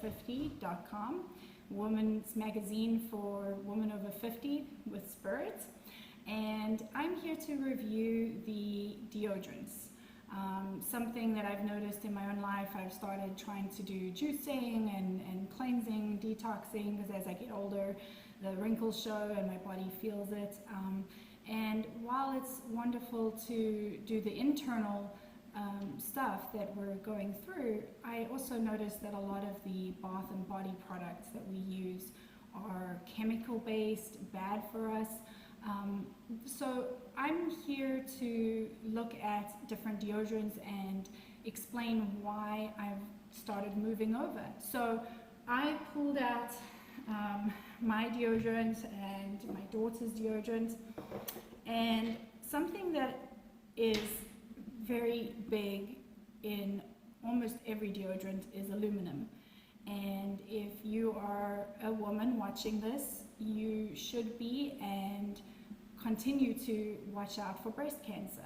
LivingBetter50.com, women's magazine for women over 50 with spirit. And I'm here to review the deodorants. Something that I've noticed in my own life, I've started trying to do juicing and cleansing, detoxing, because as I get older, the wrinkles show and my body feels it. And while it's wonderful to do the internal stuff that we're going through, I also noticed that a lot of the bath and body products that we use are chemical based, bad for us. So I'm here to look at different deodorants and explain why I've started moving over. So I pulled out my deodorant and my daughter's deodorant, and something that is very big in almost every deodorant is aluminum. And if you are a woman watching this, you should be and continue to watch out for breast cancer.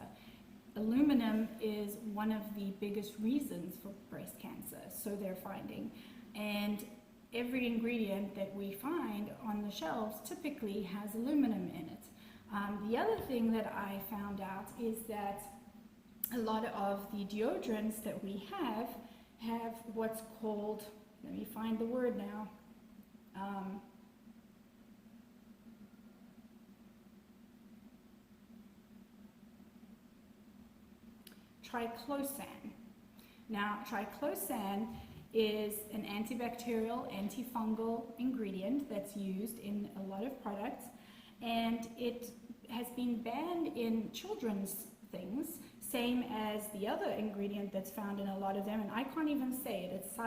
Aluminum is one of the biggest reasons for breast cancer, so they're finding. And every ingredient that we find on the shelves typically has aluminum in it. The other thing that I found out is that a lot of the deodorants that we have what's called, let me find the word now, triclosan. Now, triclosan is an antibacterial, antifungal ingredient that's used in a lot of products, and it has been banned in children's things, same as the other ingredient that's found in a lot of them, and I can't even say it. It's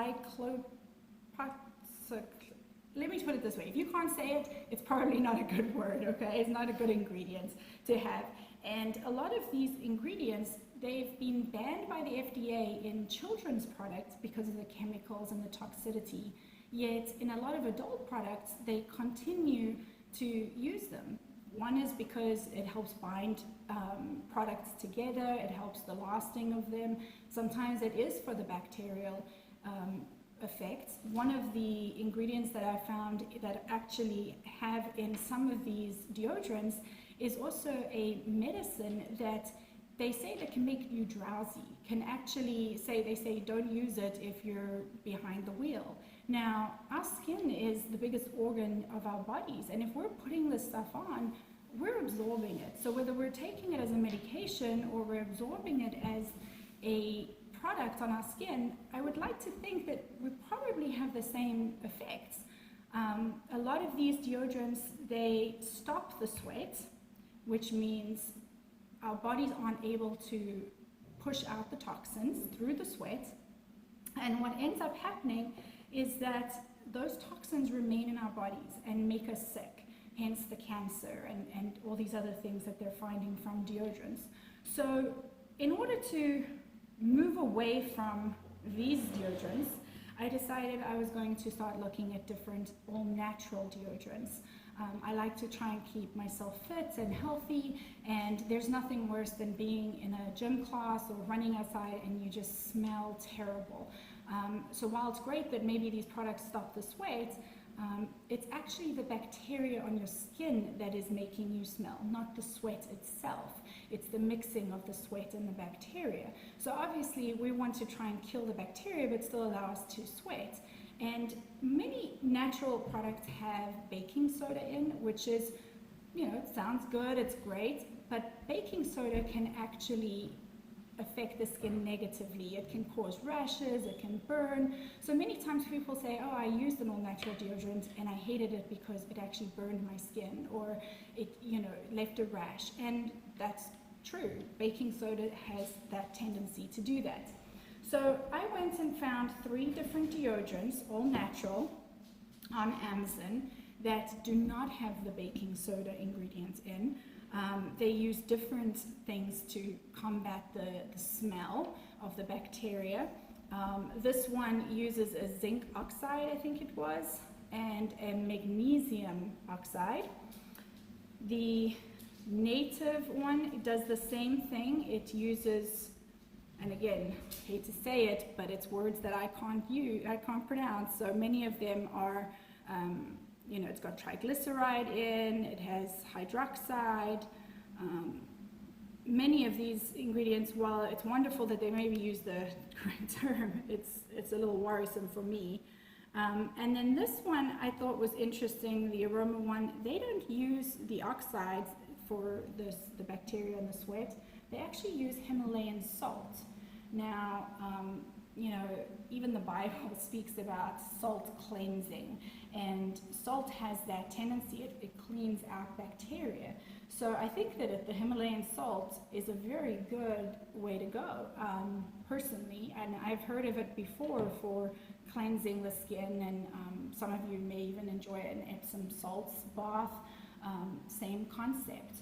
let me put it this way. If you can't say it, it's probably not a good word, okay? It's not a good ingredient to have. And a lot of these ingredients, they've been banned by the FDA in children's products because of the chemicals and the toxicity. Yet in a lot of adult products, they continue to use them. One is because it helps bind products together, it helps the lasting of them. Sometimes it is for the bacterial effects. One of the ingredients that I found that actually have in some of these deodorants is also a medicine that they say that can make you drowsy, can actually they say don't use it if you're behind the wheel. Now, our skin is the biggest organ of our bodies, and if we're putting this stuff on, we're absorbing it. So whether we're taking it as a medication or we're absorbing it as a product on our skin, I would like to think that we probably have the same effects. A lot of these deodorants, they stop the sweat, which means our bodies aren't able to push out the toxins through the sweat. And what ends up happening is that those toxins remain in our bodies and make us sick, hence the cancer and all these other things that they're finding from deodorants. So in order to move away from these deodorants, I decided I was going to start looking at different all-natural deodorants. I like to try and keep myself fit and healthy, and there's nothing worse than being in a gym class or running outside and you just smell terrible. So while it's great that maybe these products stop the sweat, it's actually the bacteria on your skin that is making you smell, not the sweat itself. It's the mixing of the sweat and the bacteria. So obviously we want to try and kill the bacteria but still allow us to sweat. And many natural products have baking soda in, which is, it sounds good, it's great, but baking soda can actually affect the skin negatively. It can cause rashes, it can burn. So many times people say, oh, I used an all-natural deodorant and I hated it because it actually burned my skin, or it, left a rash. And that's true. Baking soda has that tendency to do that. So I went and found 3 different deodorants, all natural, on Amazon that do not have the baking soda ingredients in. They use different things to combat the smell of the bacteria. This one uses a zinc oxide, I think it was, and a magnesium oxide. The native one does the same thing. It uses and again, hate to say it, but it's words that I can't pronounce. So many of them are, it's got triglyceride in, it has hydroxide. Many of these ingredients, while it's wonderful that they maybe use the correct term, it's a little worrisome for me. And then this one I thought was interesting, the aroma one. They don't use the oxides for the bacteria and the sweat. They actually use Himalayan salt. Now, even the Bible speaks about salt cleansing, and salt has that tendency, it cleans out bacteria. So I think that the Himalayan salt is a very good way to go, personally, and I've heard of it before for cleansing the skin, and some of you may even enjoy an Epsom salts bath, same concept.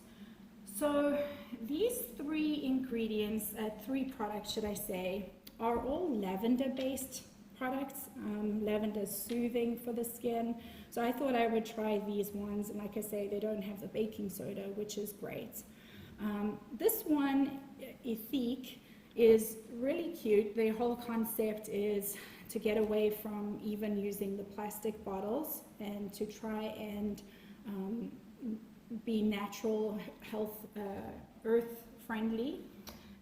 So these three products, should I say, are all lavender-based products. Lavender is soothing for the skin. So I thought I would try these ones, and like I say, they don't have the baking soda, which is great. This one, Ethique, is really cute. The whole concept is to get away from even using the plastic bottles and to try and be natural, health, earth friendly.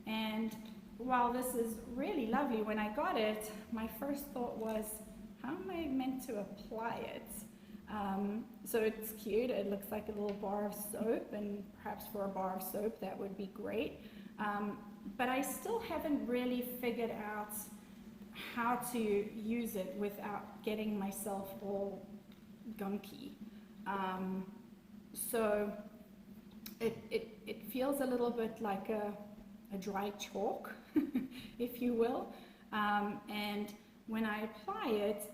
And while this is really lovely, when I got it, my first thought was, how am I meant to apply it? So it's cute, it looks like a little bar of soap, and perhaps for a bar of soap that would be great. But I still haven't really figured out how to use it without getting myself all gunky. So it feels a little bit like a dry chalk, if you will. And when I apply it,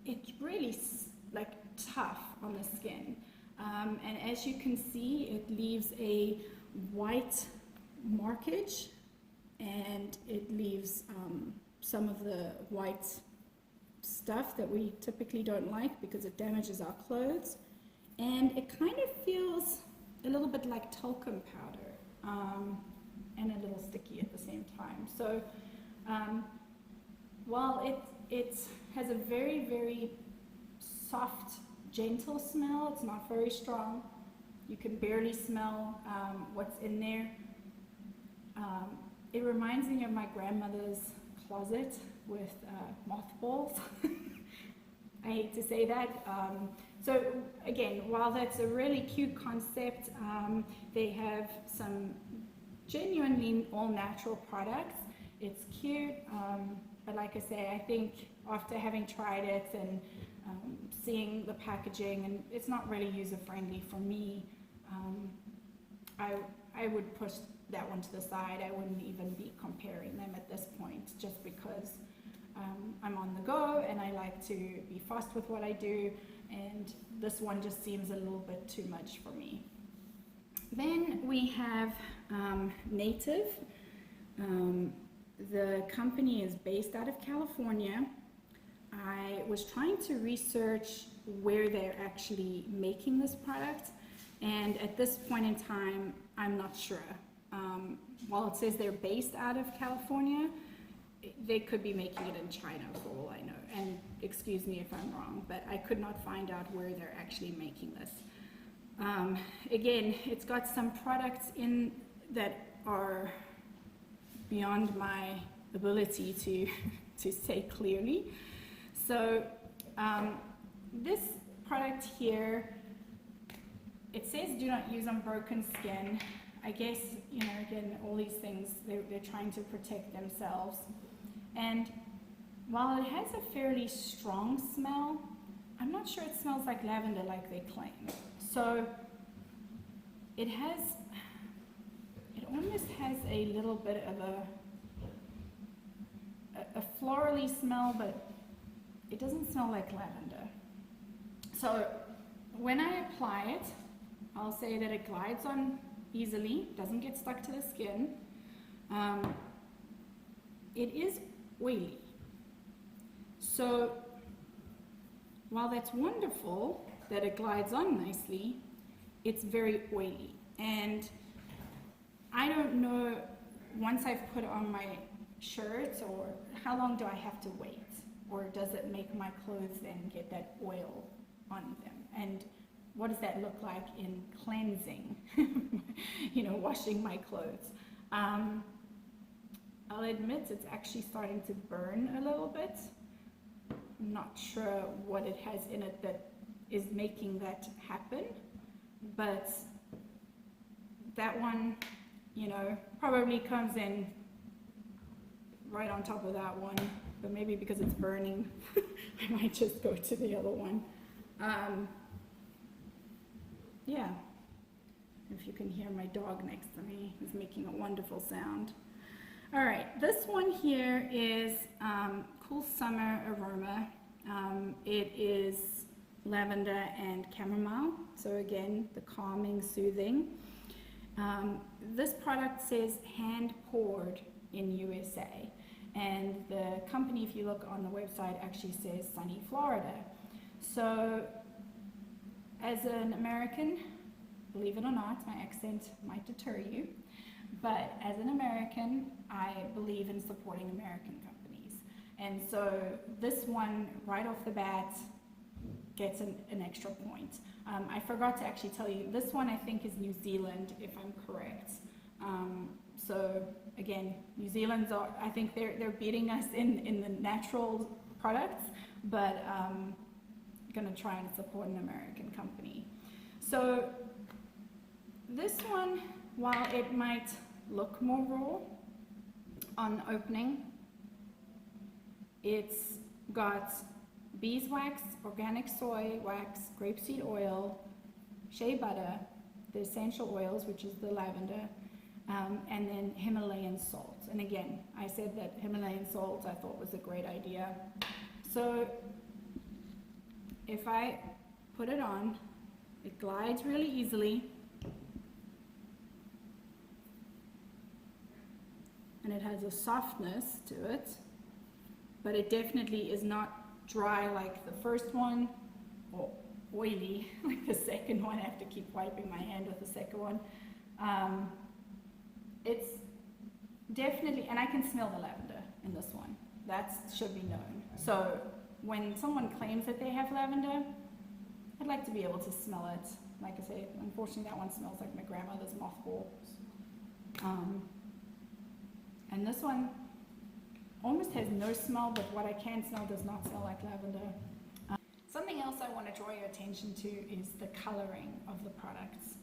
it's really like tough on the skin. And as you can see, it leaves a white markage, and it leaves some of the white stuff that we typically don't like because it damages our clothes. And it kind of feels a little bit like talcum powder, and a little sticky at the same time. So while it has a very, very soft, gentle smell, it's not very strong. You can barely smell what's in there. It reminds me of my grandmother's closet with mothballs. I hate to say that. So again, while that's a really cute concept, they have some genuinely all-natural products. It's cute, but like I say, I think after having tried it and seeing the packaging, and it's not really user-friendly for me, I would push that one to the side. I wouldn't even be comparing them at this point, just because I'm on the go and I like to be fast with what I do, and this one just seems a little bit too much for me. Then we have Native. The company is based out of California. I was trying to research where they're actually making this product, and at this point in time, I'm not sure. While it says they're based out of California, they could be making it in China for all I know. And excuse me if I'm wrong, but I could not find out where they're actually making this. Again, it's got some products in that are beyond my ability to say clearly. So this product here, it says do not use on broken skin. I guess, again, all these things, they're trying to protect themselves. And while it has a fairly strong smell, I'm not sure it smells like lavender like they claim. So it almost has a little bit of a florally smell, but it doesn't smell like lavender. So when I apply it, I'll say that it glides on easily, doesn't get stuck to the skin. It is oily. So while that's wonderful that it glides on nicely, it's very oily. And I don't know once I've put on my shirts, or how long do I have to wait? Or does it make my clothes then get that oil on them? And what does that look like in cleansing, washing my clothes? I'll admit it's actually starting to burn a little bit. I'm not sure what it has in it that is making that happen, but that one, probably comes in right on top of that one, but maybe because it's burning, I might just go to the other one. Yeah, if you can hear my dog next to me, he's making a wonderful sound. All right, this one here is Cool Summer Aroma. It is lavender and chamomile, so again, the calming, soothing. This product says hand poured in USA, and the company, if you look on the website, actually says sunny Florida. So as an American, believe it or not, my accent might deter you, but as an American, I believe in supporting American companies. And so this one, right off the bat, gets an extra point. I forgot to actually tell you, this one I think is New Zealand, if I'm correct. So again, New Zealand's I think they're beating us in the natural products, but gonna try and support an American company. So this one, while it might look more raw on opening, it's got beeswax, organic soy wax, grapeseed oil, shea butter, the essential oils, which is the lavender, and then Himalayan salt. And again, I said that Himalayan salt I thought was a great idea. So if I put it on, it glides really easily, and it has a softness to it, but it definitely is not dry like the first one, or oily like the second one. I have to keep wiping my hand with the second one. It's definitely, and I can smell the lavender in this one. That should be known. So when someone claims that they have lavender, I'd like to be able to smell it. Like I say, unfortunately that one smells like my grandmother's mothballs. And this one almost has no smell, but what I can smell does not smell like lavender. Something else I want to draw your attention to is the coloring of the products.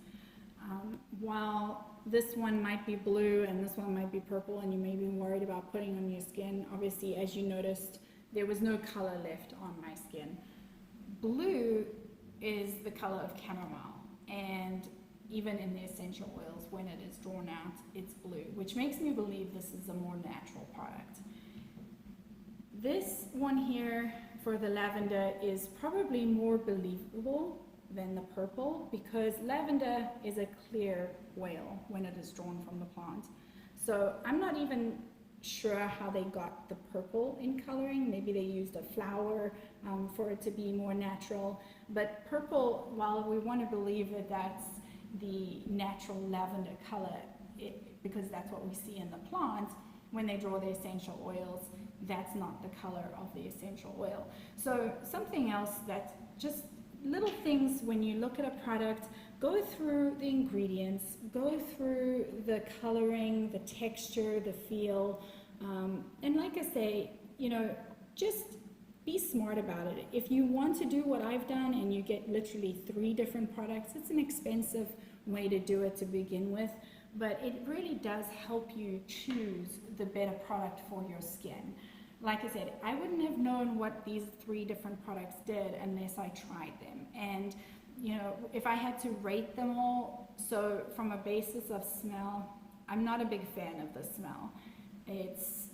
While this one might be blue and this one might be purple, and you may be worried about putting on your skin, obviously, as you noticed, there was no color left on my skin. Blue is the color of chamomile, and even in the essential oils, when it is drawn out, it's blue, which makes me believe this is a more natural product. This one here for the lavender is probably more believable than the purple, because lavender is a clear oil when it is drawn from the plant. So I'm not even sure how they got the purple in coloring. Maybe they used a flower for it to be more natural. But purple, while we want to believe that that's the natural lavender color, because that's what we see in the plant, when they draw the essential oils, that's not the color of the essential oil. So something else that just little things when you look at a product, go through the ingredients, go through the coloring, the texture, the feel, and like I say, just be smart about it. If you want to do what I've done and you get literally 3 different products, it's an expensive way to do it to begin with, but it really does help you choose the better product for your skin. Like I said, I wouldn't have known what these 3 different products did unless I tried them. And if I had to rate them all, so from a basis of smell, I'm not a big fan of the smell. It's,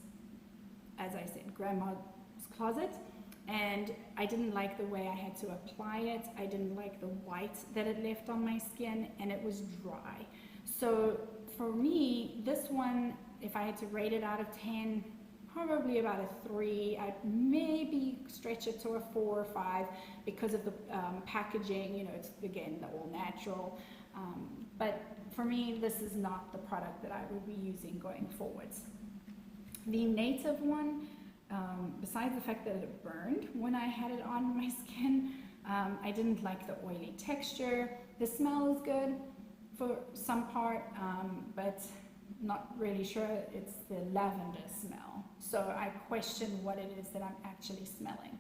as I said, grandma's closet, and I didn't like the way I had to apply it. I didn't like the white that it left on my skin, and it was dry. So for me, this one, if I had to rate it out of 10, probably about a 3. I'd maybe stretch it to a 4 or 5 because of the packaging. It's, again, the all natural. But for me, this is not the product that I would be using going forwards. The native one, besides the fact that it burned when I had it on my skin, I didn't like the oily texture. The smell is good for some part, but not really sure it's the lavender smell. So I question what it is that I'm actually smelling.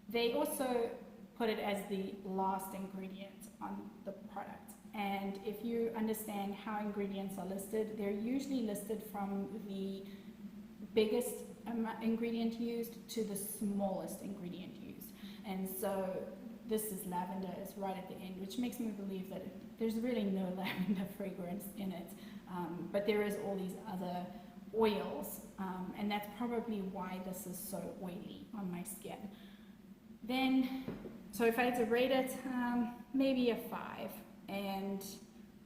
They also put it as the last ingredient on the product. And if you understand how ingredients are listed, they're usually listed from the biggest ingredient used to the smallest ingredient used. And so this is lavender is right at the end, which makes me believe that there's really no lavender fragrance in it, but there is all these other oils, and that's probably why this is so oily on my skin. Then, so if I had to rate it, maybe a 5, and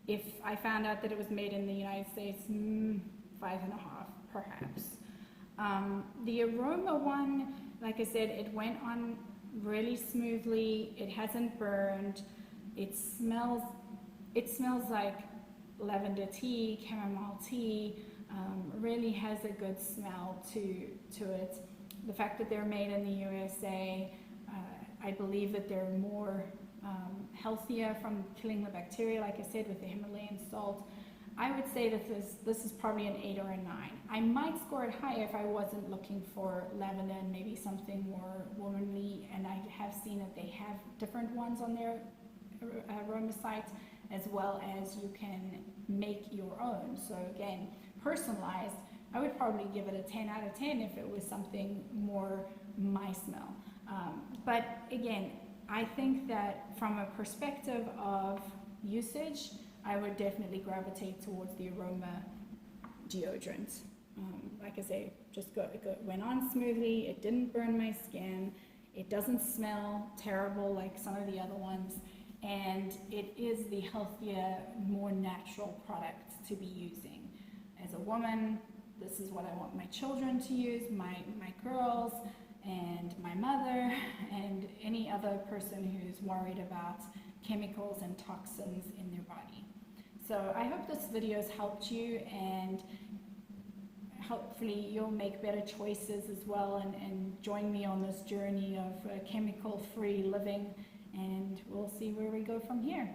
if I found out that it was made in the United States, 5.5 perhaps. The aroma one, like I said, it went on really smoothly. It hasn't burned. It smells like lavender tea, chamomile tea. Really has a good smell to it. The fact that they're made in the USA, I believe that they're more healthier from killing the bacteria, like I said, with the Himalayan salt. I would say that this is probably an 8 or a 9. I might score it higher if I wasn't looking for lavender and maybe something more womanly, and I have seen that they have different ones on their aroma site, as well as you can make your own. So again, personalized, I would probably give it a 10 out of 10 if it was something more my smell. But again, I think that from a perspective of usage, I would definitely gravitate towards the aroma deodorant. Like I say, it went on smoothly, it didn't burn my skin, it doesn't smell terrible like some of the other ones, and it is the healthier, more natural product to be using. As a woman, this is what I want my children to use, my girls, and my mother, and any other person who's worried about chemicals and toxins in their body. So I hope this video has helped you, and hopefully you'll make better choices as well, and join me on this journey of chemical-free living, and we'll see where we go from here.